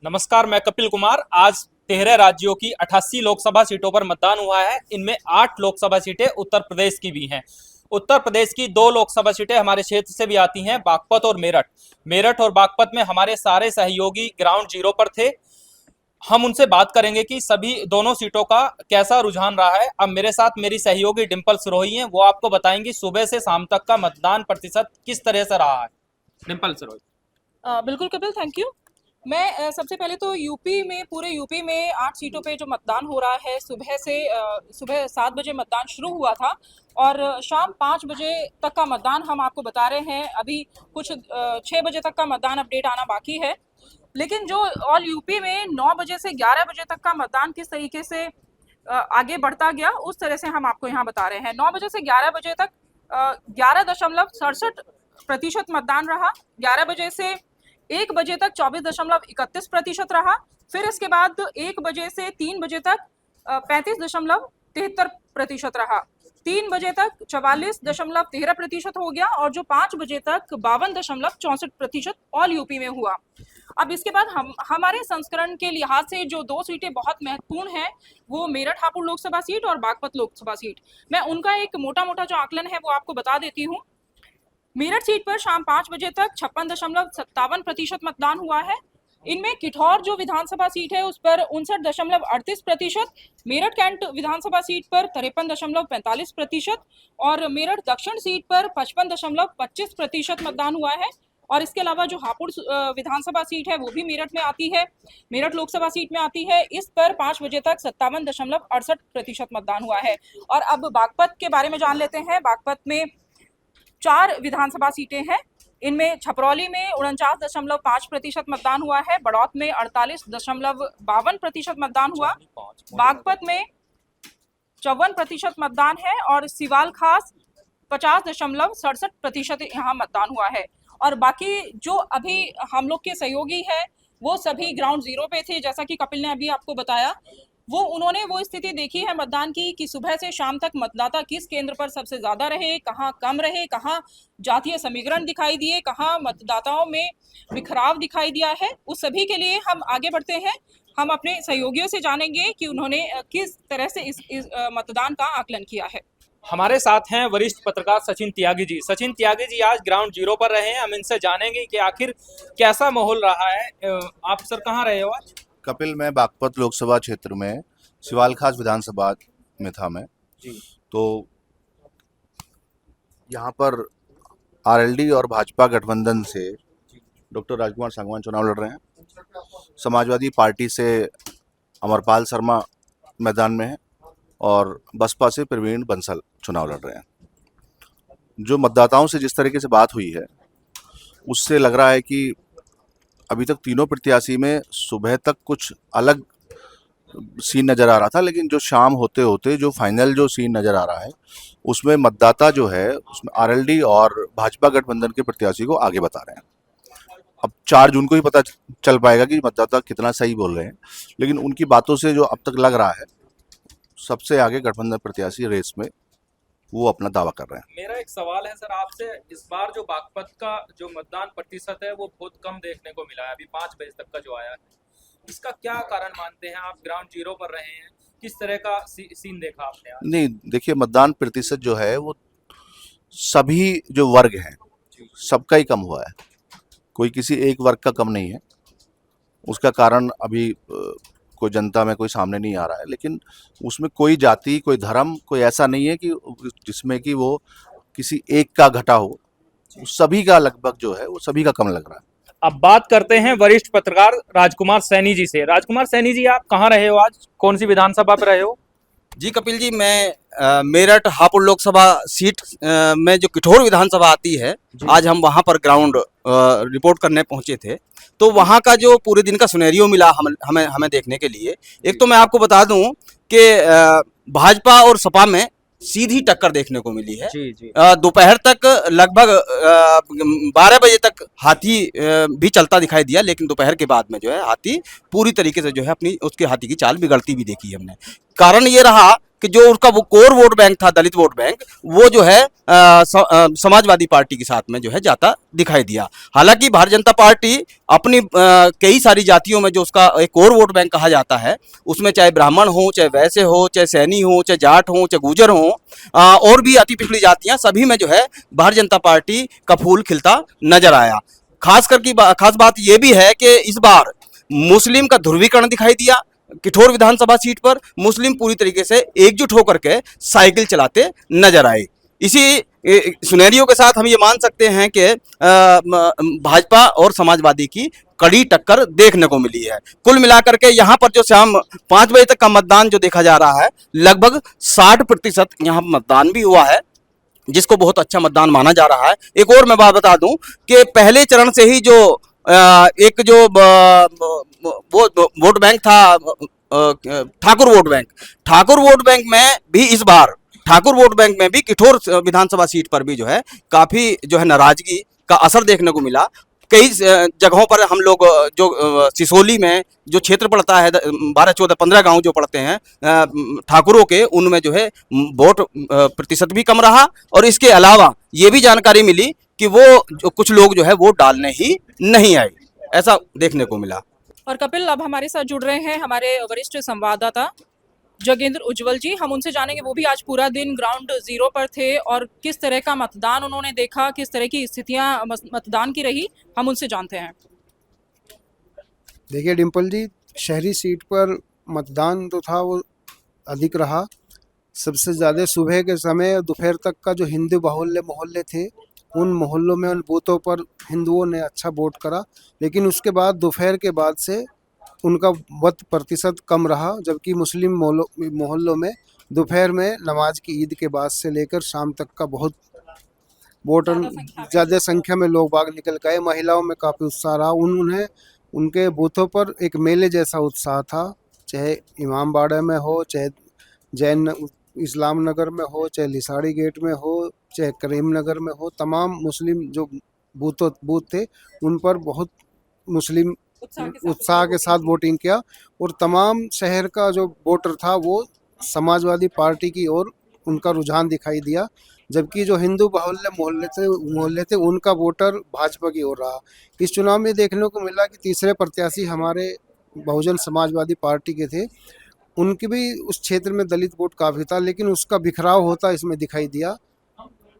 नमस्कार, मैं कपिल कुमार। आज 13 राज्यों की 88 लोकसभा सीटों पर मतदान हुआ है। इनमें 8 लोकसभा सीटें उत्तर प्रदेश की भी हैं। उत्तर प्रदेश की 2 लोकसभा सीटें हमारे क्षेत्र से भी आती हैं, बागपत और मेरठ। मेरठ और बागपत में हमारे सारे सहयोगी ग्राउंड जीरो पर थे। हम उनसे बात करेंगे कि सभी दोनों सीटों का कैसा रुझान रहा है। अब मेरे साथ मेरी सहयोगी डिम्पल सिरोही हैं, वो आपको बताएंगी सुबह से शाम तक का मतदान प्रतिशत किस तरह से रहा है। डिम्पल सिरोही। बिल्कुल कपिल, थैंक यू। मैं सबसे पहले तो यूपी में, पूरे यूपी में 8 सीटों पे जो मतदान हो रहा है, सुबह 7 बजे मतदान शुरू हुआ था और शाम 5 बजे तक का मतदान हम आपको बता रहे हैं। अभी कुछ 6 बजे तक का मतदान अपडेट आना बाकी है, लेकिन जो ऑल यूपी में 9 बजे से 11 बजे तक का मतदान किस तरीके से आगे बढ़ता गया, उस तरह से हम आपको यहाँ बता रहे हैं। 9 बजे से 11 बजे तक 11.67% मतदान रहा। 11 बजे से 1 बजे तक 24.31% रहा। फिर इसके बाद 1 बजे से 3 बजे तक 35.73% रहा। 3 बजे तक 44.13% हो गया और जो 5 बजे तक 52.64% ऑल यूपी में हुआ। अब इसके बाद हमारे संस्करण के लिहाज से जो 2 सीटें बहुत महत्वपूर्ण हैं, वो मेरठ हापुड़ लोकसभा सीट और बागपत लोकसभा सीट। मैं उनका एक मोटा मोटा जो आकलन है वो आपको बता देती हूँ। मेरठ सीट पर शाम 5 बजे तक 56.57% मतदान हुआ है। इनमें किठौर जो विधानसभा सीट है उस पर 59.38%, मेरठ कैंट विधानसभा सीट पर 53.45% और मेरठ दक्षिण सीट पर 55.25% मतदान हुआ है। और इसके अलावा जो हापुड़ विधानसभा सीट है वो भी मेरठ में आती है, मेरठ लोकसभा सीट में आती है। इस पर 5 बजे तक 57.68% मतदान हुआ है। और अब बागपत के बारे में जान लेते हैं। बागपत में 4 विधानसभा सीटें हैं। इनमें छपरौली में 49.5% मतदान हुआ है, बड़ौत में 48.52% मतदान हुआ, बागपत में 54% मतदान है और सिवाल खास 50.67% यहाँ मतदान हुआ है। और बाकी जो अभी हम लोग के सहयोगी है वो सभी ग्राउंड जीरो पे थे, जैसा कि कपिल ने अभी आपको बताया। उन्होंने वो स्थिति देखी है मतदान की कि सुबह से शाम तक मतदाता किस केंद्र पर सबसे ज्यादा रहे, कहाँ कम रहे, कहाँ जातीय समीकरण दिखाई दिए, कहाँ मतदाताओं में बिखराव दिखाई दिया है। उस सभी के लिए हम आगे बढ़ते हैं। हम अपने सहयोगियों से जानेंगे कि उन्होंने किस तरह से इस मतदान का आकलन किया है। हमारे साथ हैं वरिष्ठ पत्रकार सचिन त्यागी जी। सचिन त्यागी जी आज ग्राउंड जीरो पर रहे हैं। हम इनसे जानेंगे कि आखिर कैसा माहौल रहा है। आप सर कहाँ रहे हो आज? कपिल, मैं बागपत लोकसभा क्षेत्र में सिवाल खास विधानसभा में था मैं जी। तो यहाँ पर आरएलडी और भाजपा गठबंधन से डॉक्टर राजकुमार सांगवान चुनाव लड़ रहे हैं। समाजवादी पार्टी से अमरपाल शर्मा मैदान में है और बसपा से प्रवीण बंसल चुनाव लड़ रहे हैं। जो मतदाताओं से जिस तरीके से बात हुई है उससे लग रहा है कि अभी तक तीनों प्रत्याशी में सुबह तक कुछ अलग सीन नज़र आ रहा था, लेकिन जो शाम होते होते जो फाइनल जो सीन नज़र आ रहा है उसमें मतदाता जो है उसमें आरएलडी और भाजपा गठबंधन के प्रत्याशी को आगे बता रहे हैं। अब 4 जून को ही पता चल पाएगा कि मतदाता कितना सही बोल रहे हैं, लेकिन उनकी बातों से जो अब तक लग रहा है सबसे आगे गठबंधन प्रत्याशी रेस में वो अपना दावा कर रहे हैं। मेरा एक सवाल है सर आपसे। इस बार जो बागपत का जो मतदान प्रतिशत है वो बहुत कम देखने को मिला है, अभी 5 बजे तक का जो आया है। इसका क्या कारण मानते हैं आप? ग्राउंड जीरो पर रहे हैं, किस तरह का सीन देखा आपने आज? नहीं, देखिए, मतदान प्रतिशत जो है वो सभी जो वर्ग हैं सबका ही कम हुआ है, कोई किसी एक वर्ग का कम नहीं है। उसका कारण अभी कोई जनता में कोई सामने नहीं आ रहा है, लेकिन उसमें कोई जाति, कोई धर्म, कोई ऐसा नहीं है कि जिसमें कि वो किसी एक का घटा हो। सभी का लगभग जो है वो सभी का कम लग रहा है। अब बात करते हैं वरिष्ठ पत्रकार राजकुमार सैनी जी से। राजकुमार सैनी जी, आप कहाँ रहे हो आज? कौन सी विधानसभा पर रहे हो? जी कपिल जी, मैं मेरठ हापुड़ लोकसभा सीट में जो किठौर विधानसभा आती है, आज हम वहां पर ग्राउंड रिपोर्ट करने पहुंचे थे। तो वहां का जो पूरे दिन का सिनेरियो मिला हमें देखने के लिए, एक तो मैं आपको बता दूं कि भाजपा और सपा में सीधी टक्कर देखने को मिली है। दोपहर तक लगभग 12 बजे तक हाथी भी चलता दिखाई दिया, लेकिन दोपहर के बाद में जो है हाथी पूरी तरीके से जो है अपनी उसके हाथी की चाल बिगड़ती भी देखी हमने। कारण ये रहा कि जो उसका वो कोर वोट बैंक था, दलित वोट बैंक, वो जो है समाजवादी पार्टी के साथ में जो है जाता दिखाई दिया। हालांकि भारतीय जनता पार्टी अपनी कई सारी जातियों में जो उसका एक कोर वोट बैंक कहा जाता है, उसमें चाहे ब्राह्मण हो, चाहे वैश्य हो, चाहे सैनी हो, चाहे जाट हो, चाहे गुजर हो, और भी अति पिछड़ी जातियां, सभी में जो है भारतीय जनता पार्टी का फूल खिलता नजर आया। खास बात यह भी है कि इस बार मुस्लिम का ध्रुवीकरण दिखाई दिया। किठौर विधानसभा सीट पर मुस्लिम पूरी तरीके से एकजुट होकर के साइकिल चलाते नजर आए। इसी सिनेरियो के साथ हम ये मान सकते हैं कि भाजपा और समाजवादी की कड़ी टक्कर देखने को मिली है। कुल मिलाकर के यहाँ पर जो शाम 5 बजे तक का मतदान जो देखा जा रहा है, लगभग 60% यहाँ मतदान भी हुआ है, जिसको बहुत अच्छा मतदान माना जा रहा है। एक और मैं बात बता दूं कि पहले चरण से ही जो एक जो वोट बैंक था, ठाकुर वोट बैंक में भी इस बार ठाकुर वोट बैंक में भी किठौर विधानसभा सीट पर भी जो है काफी जो है नाराजगी का असर देखने को मिला। कई जगहों पर हम लोग जो सिसोली में जो क्षेत्र पड़ता है, 12, 14, 15 गांव जो पड़ते हैं ठाकुरों के, उनमें जो है वोट प्रतिशत भी कम रहा। और इसके अलावा ये भी जानकारी मिली कि वो जो कुछ लोग जो है वोट डालने ही नहीं आए, ऐसा देखने को मिला। और कपिल, अब हमारे साथ जुड़ रहे हैं हमारे वरिष्ठ संवाददाता जोगेंद्र उज्जवल जी। हम उनसे जानेंगे, वो भी आज पूरा दिन ग्राउंड जीरो पर थे और किस तरह का मतदान उन्होंने देखा, किस तरह की स्थितियां मतदान की रही, हम उनसे जानते हैं। देखिए डिम्पल जी, शहरी सीट पर मतदान तो था वो अधिक रहा। सबसे ज़्यादा सुबह के समय दोपहर तक का जो हिंदू बाहुल्य मोहल्ले थे, उन मोहल्लों में, उन बूथों पर हिंदुओं ने अच्छा वोट करा। लेकिन उसके बाद दोपहर के बाद से उनका मत प्रतिशत कम रहा, जबकि मुस्लिम मोहल्लों में दोपहर में नमाज की ईद के बाद से लेकर शाम तक का बहुत वोटर ज़्यादा संख्या में लोग बाग निकल गए। महिलाओं में काफ़ी उत्साह रहा। उन्हें उनके बूथों पर एक मेले जैसा उत्साह था, चाहे इमामबाड़ा में हो, चाहे जैन इस्लाम नगर में हो, चाहे लिसाड़ी गेट में हो, चाहे करीम नगर में हो। तमाम मुस्लिम जो बूथ थे, उन पर बहुत मुस्लिम उत्साह के साथ वोटिंग किया। और तमाम शहर का जो वोटर था वो समाजवादी पार्टी की ओर उनका रुझान दिखाई दिया, जबकि जो हिंदू बाहुल्य मोहल्ले थे उनका वोटर भाजपा की ओर रहा। इस चुनाव में देखने को मिला कि तीसरे प्रत्याशी हमारे बहुजन समाजवादी पार्टी के थे। उनके भी उस क्षेत्र में दलित वोट काफ़ी था, लेकिन उसका बिखराव होता इसमें दिखाई दिया।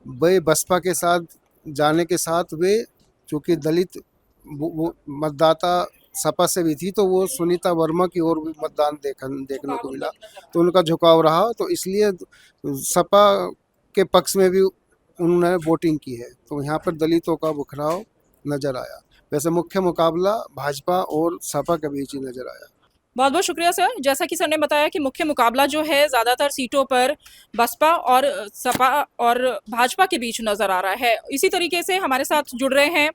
वे बसपा के साथ जाने के साथ वे, चूँकि दलित मतदाता सपा से भी थी, तो वो सुनीता वर्मा की ओर भी मतदान देखने को मिला, तो उनका झुकाव रहा। तो इसलिए सपा के पक्ष में भी उन्होंने वोटिंग की है, तो यहाँ पर दलितों का बिखराव नजर आया। वैसे मुख्य मुकाबला भाजपा और सपा के बीच ही नजर आया। बहुत बहुत शुक्रिया सर। जैसा कि सर ने बताया कि मुख्य मुकाबला जो है ज़्यादातर सीटों पर बसपा और सपा और भाजपा के बीच नज़र आ रहा है। इसी तरीके से हमारे साथ जुड़ रहे हैं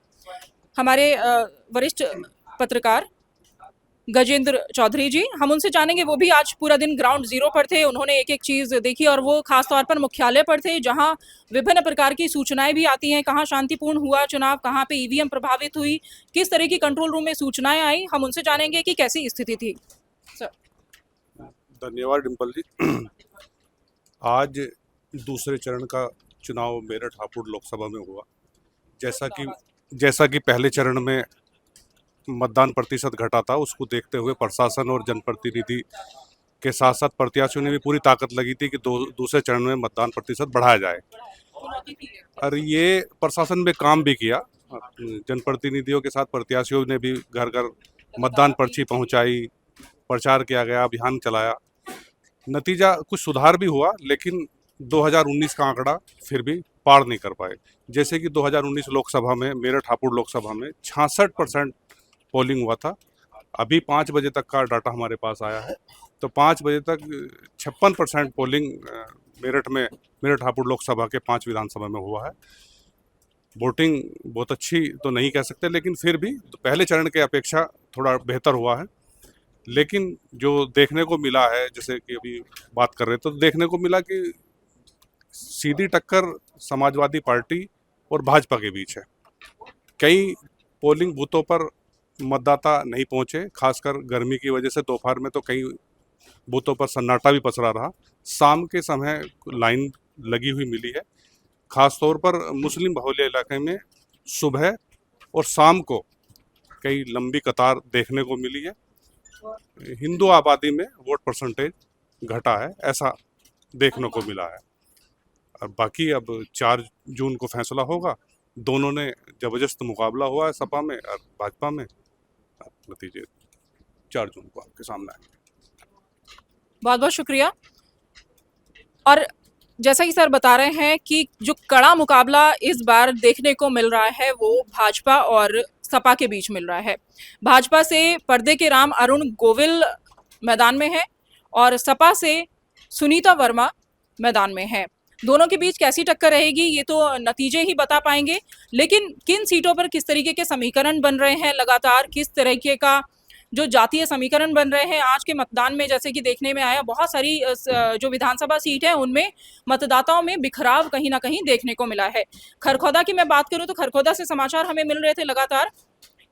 हमारे वरिष्ठ पत्रकार गजेंद्र चौधरी जी। हम उनसे जानेंगे, वो भी आज पूरा दिन ग्राउंड जीरो पर थे, उन्होंने एक एक चीज़ देखी और वो खास तौर पर मुख्यालय पर थे, जहां विभिन्न प्रकार की सूचनाएं भी आती हैं, कहां शांतिपूर्ण हुआ चुनाव, कहां पे ईवीएम प्रभावित हुई, किस तरह की कंट्रोल रूम में सूचनाएं आई। हम उनसे जानेंगे कि कैसी स्थिति थी। सर, धन्यवाद डिम्पल जी। आज दूसरे चरण का चुनाव मेरठ हापुड़ लोकसभा में हुआ। जैसा कि पहले चरण में मतदान प्रतिशत घटा था, उसको देखते हुए प्रशासन और जनप्रतिनिधि के साथ साथ प्रत्याशियों ने भी पूरी ताकत लगी थी कि दूसरे चरण में मतदान प्रतिशत बढ़ाया जाए। और ये प्रशासन में काम भी किया, जनप्रतिनिधियों के साथ प्रत्याशियों ने भी घर घर मतदान पर्ची पहुंचाई, प्रचार किया गया, अभियान चलाया। नतीजा कुछ सुधार भी हुआ, लेकिन 2019 का आंकड़ा फिर भी पार नहीं कर पाए। जैसे कि 2019 लोकसभा में, मेरठ हापुड़ लोकसभा में 66% पोलिंग हुआ था। अभी 5 बजे तक का डाटा हमारे पास आया है, तो 5 बजे तक 56% पोलिंग मेरठ हापुड़ लोकसभा के 5 विधानसभा में हुआ है। वोटिंग बहुत अच्छी तो नहीं कह सकते, लेकिन फिर भी पहले चरण के अपेक्षा थोड़ा बेहतर हुआ है। लेकिन जो देखने को मिला है, जैसे कि अभी बात कर रहे थे, तो देखने को मिला कि सीधी टक्कर समाजवादी पार्टी और भाजपा के बीच है। कई पोलिंग बूथों पर मतदाता नहीं पहुंचे, खासकर गर्मी की वजह से। दोपहर में तो कई बूथों पर सन्नाटा भी पसरा रहा। शाम के समय लाइन लगी हुई मिली है। खास तौर पर मुस्लिम बहुल्य इलाके में सुबह और शाम को कई लंबी कतार देखने को मिली है। हिंदू आबादी में वोट परसेंटेज घटा है, ऐसा देखने को मिला है। और बाकी अब 4 जून को फैसला होगा। दोनों ने जबरदस्त मुकाबला हुआ है सपा में और भाजपा में। नतीजे 4 जून को आपके सामने आएंगे। बहुत बहुत शुक्रिया। और जैसा कि सर बता रहे हैं कि जो कड़ा मुकाबला इस बार देखने को मिल रहा है वो भाजपा और सपा के बीच मिल रहा है। भाजपा से पर्दे के राम अरुण गोविल मैदान में है और सपा से सुनीता वर्मा मैदान में है। दोनों के बीच कैसी टक्कर रहेगी ये तो नतीजे ही बता पाएंगे, लेकिन किन सीटों पर किस तरीके के समीकरण बन रहे हैं, लगातार किस तरीके का जो जातीय समीकरण बन रहे हैं आज के मतदान में, जैसे कि देखने में आया बहुत सारी जो विधानसभा सीट है उनमें मतदाताओं में बिखराव कहीं ना कहीं देखने को मिला है। खरखौदा की मैं बात करूं तो खरखौदा से समाचार हमें मिल रहे थे लगातार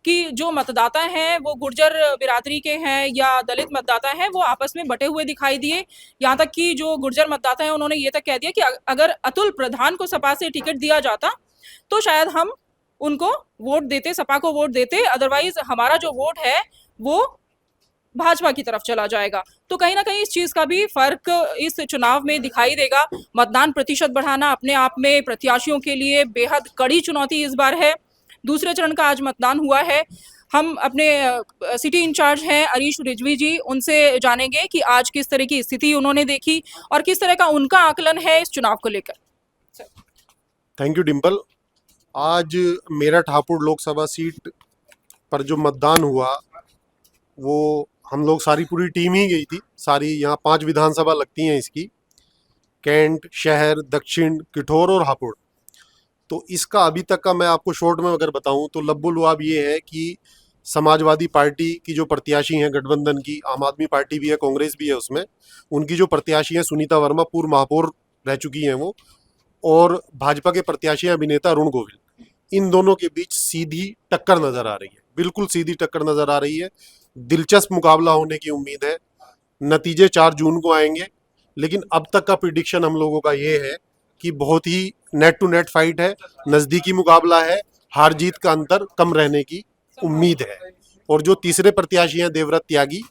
कि जो मतदाता हैं वो गुर्जर बिरादरी के हैं या दलित मतदाता हैं, वो आपस में बटे हुए दिखाई दिए। यहाँ तक कि जो गुर्जर मतदाता हैं उन्होंने ये तक कह दिया कि अगर अतुल प्रधान को सपा से टिकट दिया जाता तो शायद हम उनको वोट देते, सपा को वोट देते, अदरवाइज हमारा जो वोट है वो भाजपा की तरफ चला जाएगा। तो कहीं ना कहीं इस चीज का भी फर्क इस चुनाव में दिखाई देगा। मतदान प्रतिशत बढ़ाना अपने आप में प्रत्याशियों के लिए बेहद कड़ी चुनौती इस बार है। दूसरे चरण का आज मतदान हुआ है। हम अपने सिटी इंचार्ज हैं अरीश रिजवी जी, उनसे जानेंगे कि आज किस तरह की स्थिति उन्होंने देखी और किस तरह का उनका आकलन है इस चुनाव को लेकर। Thank you Dimple. आज मेरठ हापुड़ लोकसभा सीट पर जो मतदान हुआ वो हम लोग सारी पूरी टीम ही गई थी। सारी यहाँ 5 विधानसभा लगती हैं इसकी, कैंट, शहर, दक्षिण, किठौर और हापुड़। तो इसका अभी तक का मैं आपको शॉर्ट में अगर बताऊं तो लब्बुलुआब ये है कि समाजवादी पार्टी की जो प्रत्याशी हैं गठबंधन की, आम आदमी पार्टी भी है, कांग्रेस भी है उसमें, उनकी जो प्रत्याशी हैं सुनीता वर्मा पूर्व महापौर रह चुकी हैं वो, और भाजपा के प्रत्याशी अभिनेता अरुण गोविल, इन दोनों के बीच सीधी टक्कर नजर आ रही है। बिल्कुल सीधी टक्कर नजर आ रही है। दिलचस्प मुकाबला होने की उम्मीद है। नतीजे 4 जून को आएंगे, लेकिन अब तक का प्रिडिक्शन हम लोगों का ये है कि बहुत ही नेट टू नेट फाइट है, नजदीकी मुकाबला है, हार जीत का अंतर कम रहने की उम्मीद है। और जो तीसरे प्रत्याशी हैं देवव्रत त्यागी,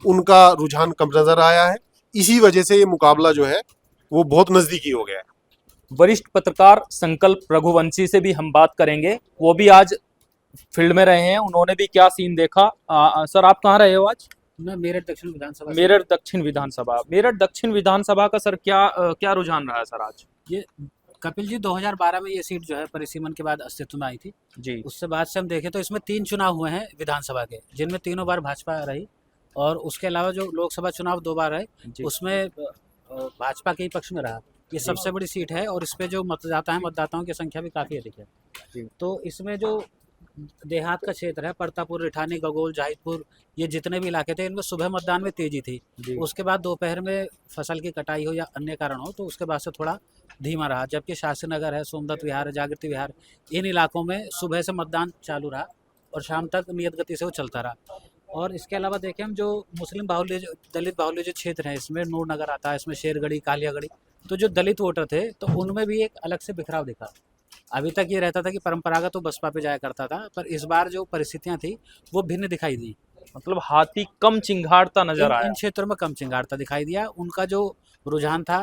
उनका रुझान कम नजर आया है। इसी वजह से ये मुकाबला जो है वो बहुत नजदीकी हो गया है। वरिष्ठ पत्रकार संकल्प रघुवंशी से भी हम बात करेंगे, वो भी आज फील्ड में रहे हैं, उन्होंने भी क्या सीन देखा। सर आप कहाँ रहे हो आज? मैं मेरठ दक्षिण विधानसभा। मेरठ दक्षिण विधानसभा। मेरठ दक्षिण विधानसभा का सर क्या रुझान रहा है सर आज? ये कपिल जी 2012 में ये सीट जो है परिसीमन के बाद अस्तित्व में आई थी जी। उससे बाद से हम देखें तो इसमें 3 चुनाव हुए हैं विधानसभा के, जिनमें तीनों बार भाजपा रही, और उसके अलावा जो लोकसभा चुनाव 2 बार रहे उसमें भाजपा के ही पक्ष में रहा। ये सबसे बड़ी सीट है और इस पे जो मतदाता हैं, मतदाताओं की संख्या भी काफ़ी अधिक है। तो इसमें जो देहात का क्षेत्र है, परतापुर, रिठानी, गगोल, जाहिदपुर, ये जितने भी इलाके थे इनमें सुबह मतदान में तेजी थी। उसके बाद दोपहर में फसल की कटाई हो या अन्य कारण हो तो उसके बाद से थोड़ा धीमा रहा। जबकि शास्त्री नगर है, सोमदत्त विहार है, जागृति विहार, इन इलाकों में सुबह से मतदान चालू रहा और शाम तक नियत गति से वो चलता रहा। और इसके अलावा देखें हम जो मुस्लिम बाहुल्य, दलित बाहुल्य जो क्षेत्र है, इसमें नूर नगर आता है, इसमें शेरगढ़ी, कालियागढ़ी, तो जो दलित वोटर थे तो उनमें भी एक अलग से बिखराव दिखा। अभी तक ये रहता था कि परंपरागत तो बसपा पे जाया करता था, पर इस बार जो परिस्थितियां थी वो भिन्न दिखाई दी। मतलब हाथी कम चिंगारता नजर आया। इन क्षेत्रों में कम चिंगारता दिखाई दिया। उनका जो रुझान था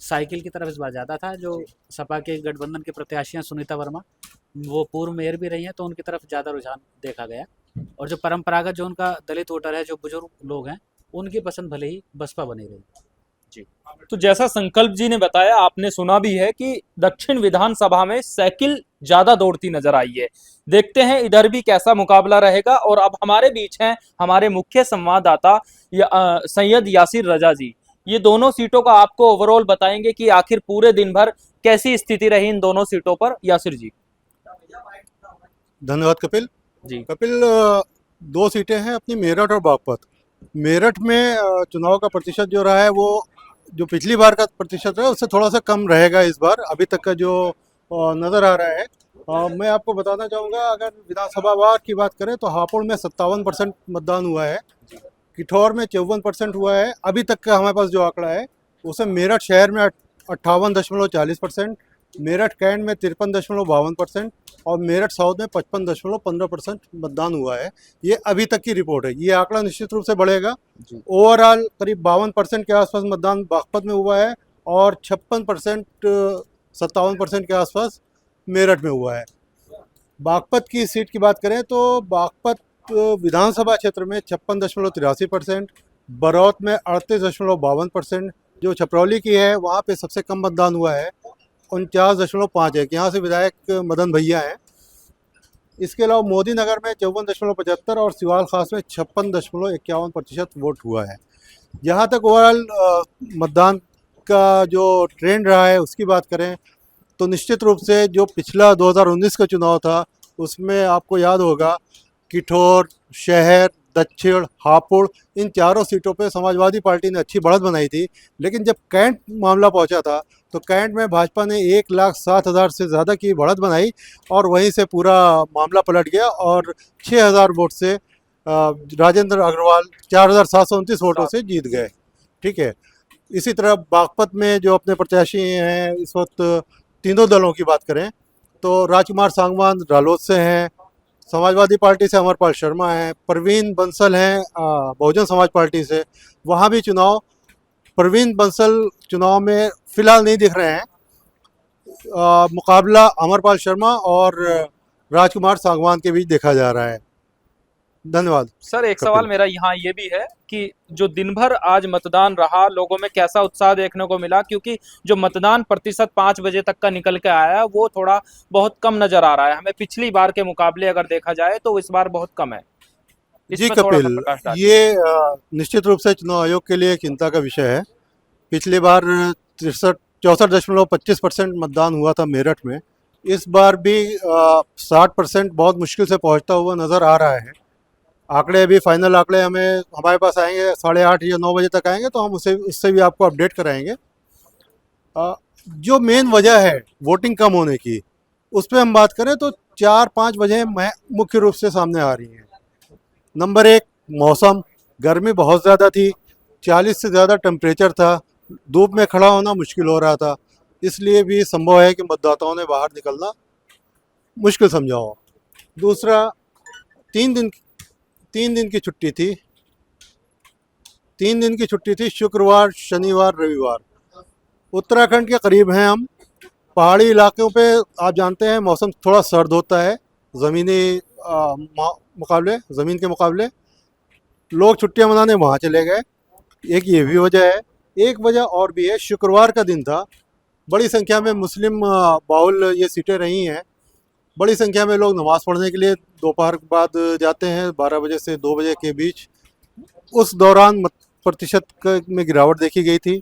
साइकिल की तरफ इस बार ज़्यादा था। जो सपा के गठबंधन के प्रत्याशी हैं सुनीता वर्मा, वो पूर्व मेयर भी रही हैं, तो उनकी तरफ ज़्यादा रुझान देखा गया। और जो परंपरागत जो उनका दलित वोटर है, जो बुजुर्ग लोग हैं, उनकी पसंद भले ही बसपा बनी रही। तो जैसा संकल्प जी ने बताया, आपने सुना भी है कि दक्षिण विधानसभा में साइकिल ज्यादा दौड़ती नजर आई है। देखते हैं इधर भी कैसा मुकाबला रहेगा। और अब हमारे बीच हैं हमारे मुख्य संवाददाता सैयद यासिर रजा जी। ये दोनों सीटों का आपको ओवरऑल बताएंगे कि आखिर पूरे दिन भर कैसी स्थिति रही इन दोनों सीटों पर। यासिर जी। धन्यवाद कपिल जी। कपिल, 2 सीटें हैं अपनी, मेरठ और बागपत। मेरठ में चुनाव का प्रतिशत जो रहा है वो जो पिछली बार का प्रतिशत है उससे थोड़ा सा कम रहेगा इस बार, अभी तक का जो नज़र आ रहा है। मैं आपको बताना चाहूँगा, अगर विधानसभा वार की बात करें तो हापुड़ में 57% मतदान हुआ है, किठौर में 54% हुआ है। अभी तक का हमारे पास जो आंकड़ा है उसमें मेरठ शहर में 58.40%, मेरठ कैंट में 53.52% और मेरठ साउथ में 55.15% मतदान हुआ है। ये अभी तक की रिपोर्ट है। ये आंकड़ा निश्चित रूप से बढ़ेगा। ओवरऑल करीब 52% के आसपास मतदान बागपत में हुआ है और 56% 57% के आसपास मेरठ में हुआ है। बागपत की सीट की बात करें तो बागपत विधानसभा क्षेत्र में 56.83%, बरौत में 38.52%, जो छपरौली की है वहाँ पे सबसे कम मतदान हुआ है 49.5 है। यहाँ से विधायक मदन भैया हैं। इसके अलावा मोदी नगर में 54.75 और सिवाल खास में 56.51% वोट हुआ है। जहाँ तक ओवरऑल मतदान का जो ट्रेंड रहा है उसकी बात करें तो निश्चित रूप से जो पिछला 2019 का चुनाव था उसमें आपको याद होगा किठौर, शहर, दक्षिण, हापुड़ इन चारों सीटों पे समाजवादी पार्टी ने अच्छी बढ़त बनाई थी। लेकिन जब कैंट मामला पहुंचा था तो कैंट में भाजपा ने 1,07,000 से ज़्यादा की बढ़त बनाई और वहीं से पूरा मामला पलट गया और 6,000 वोट से राजेंद्र अग्रवाल 4,729 वोटों से जीत गए। ठीक है। इसी तरह बागपत में जो अपने प्रत्याशी हैं इस वक्त तीनों दलों की बात करें तो राजकुमार सांगवान रालोद से हैं, समाजवादी पार्टी से अमरपाल शर्मा हैं, परवीन बंसल हैं बहुजन समाज पार्टी से। वहाँ भी चुनाव परवीन बंसल चुनाव में फिलहाल नहीं दिख रहे हैं। मुकाबला अमरपाल शर्मा और राजकुमार सांगवान के बीच देखा जा रहा है। धन्यवाद। सर एक सवाल मेरा यहाँ ये भी है कि जो दिन भर आज मतदान रहा लोगों में कैसा उत्साह देखने को मिला, क्योंकि जो मतदान प्रतिशत 5 बजे तक का निकल के आया है वो थोड़ा बहुत कम नजर आ रहा है हमें। पिछली बार के मुकाबले अगर देखा जाए तो इस बार बहुत कम है। जी कपिल, ये निश्चित रूप से चुनाव आयोग के लिए चिंता का विषय है। पिछली बार 64.25% मतदान हुआ था मेरठ में। इस बार भी 60% बहुत मुश्किल से पहुंचता हुआ नज़र आ रहा है। आंकड़े अभी फाइनल आंकड़े हमारे पास आएंगे 8:30 या 9 बजे तक आएंगे तो हम उससे भी आपको अपडेट कराएंगे। जो मेन वजह है वोटिंग कम होने की उस पर हम बात करें तो 4-5 वजह मुख्य रूप से सामने आ रही हैं। नंबर 1 मौसम, गर्मी बहुत ज़्यादा थी, 40 से ज़्यादा टेम्परेचर था, धूप में खड़ा होना मुश्किल हो रहा था, इसलिए भी संभव है कि मतदाताओं ने बाहर निकलना मुश्किल समझा हो। दूसरा 3 दिन की छुट्टी थी। 3 दिन की छुट्टी थी, शुक्रवार, शनिवार, रविवार। उत्तराखंड के करीब हैं हम। पहाड़ी इलाकों पे आप जानते हैं मौसम थोड़ा सर्द होता है ज़मीन के मुकाबले। लोग छुट्टियां मनाने वहाँ चले गए। एक ये भी वजह है। एक वजह और भी है, शुक्रवार का दिन था, बड़ी संख्या में मुस्लिम बाहुल ये सीटें रही हैं। बड़ी संख्या में लोग नमाज़ पढ़ने के लिए दोपहर के बाद जाते हैं 12 बजे से 2 बजे के बीच। उस दौरान प्रतिशत में गिरावट देखी गई थी।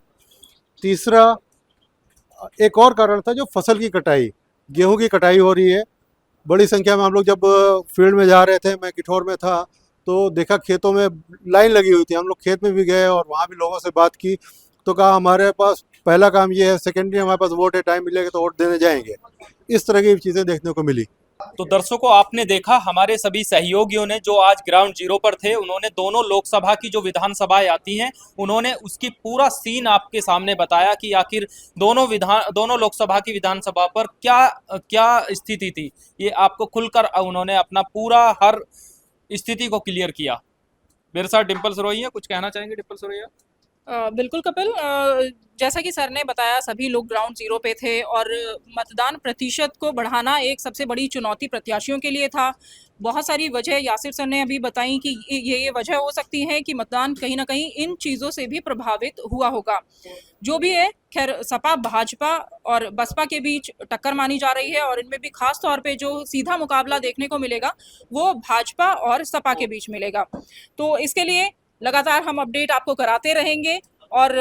तीसरा एक और कारण था जो फसल की कटाई, गेहूं की कटाई हो रही है। बड़ी संख्या में हम लोग जब फील्ड में जा रहे थे, मैं किठौर में था, तो देखा खेतों में लाइन लगी हुई थी। हम लोग खेत में भी गए और वहाँ भी लोगों से बात की तो कहा हमारे पास पहला काम ये है, सेकेंडरी हमारे पास वोट है, टाइम मिलेगा तो वोट देने जाएंगे। इस तरह की चीज़ें देखने को मिली। तो दर्शकों आपने देखा हमारे सभी सहयोगियों ने जो आज ग्राउंड जीरो पर थे, उन्होंने दोनों लोकसभा की जो विधानसभाएं आती हैं उन्होंने उसकी पूरा सीन आपके सामने बताया कि आखिर दोनों लोकसभा की विधानसभा पर क्या स्थिति थी। ये आपको खुलकर उन्होंने अपना पूरा हर स्थिति को क्लियर किया। मेरे साथ डिम्पल सरोहिया, कुछ कहना चाहेंगे डिम्पल सरोहिया? बिल्कुल कपिल, जैसा कि सर ने बताया सभी लोग ग्राउंड जीरो पे थे और मतदान प्रतिशत को बढ़ाना एक सबसे बड़ी चुनौती प्रत्याशियों के लिए था। बहुत सारी वजह यासिर सर ने अभी बताई कि ये वजह हो सकती है कि मतदान कहीं ना कहीं इन चीज़ों से भी प्रभावित हुआ होगा। जो भी है, खैर सपा, भाजपा और बसपा के बीच टक्कर मानी जा रही है और इनमें भी खास तौर पे जो सीधा मुकाबला देखने को मिलेगा वो भाजपा और सपा के बीच मिलेगा। तो इसके लिए लगातार हम अपडेट आपको कराते रहेंगे और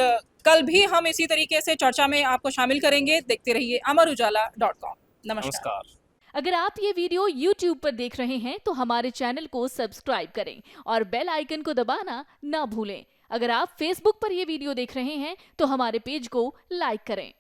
कल भी हम इसी तरीके से चर्चा में आपको शामिल करेंगे। देखते रहिए amarujala.com। नमस्कार। अगर आप ये वीडियो YouTube पर देख रहे हैं तो हमारे चैनल को सब्सक्राइब करें और बेल आइकन को दबाना ना भूलें। अगर आप Facebook पर ये वीडियो देख रहे हैं तो हमारे पेज को लाइक करें।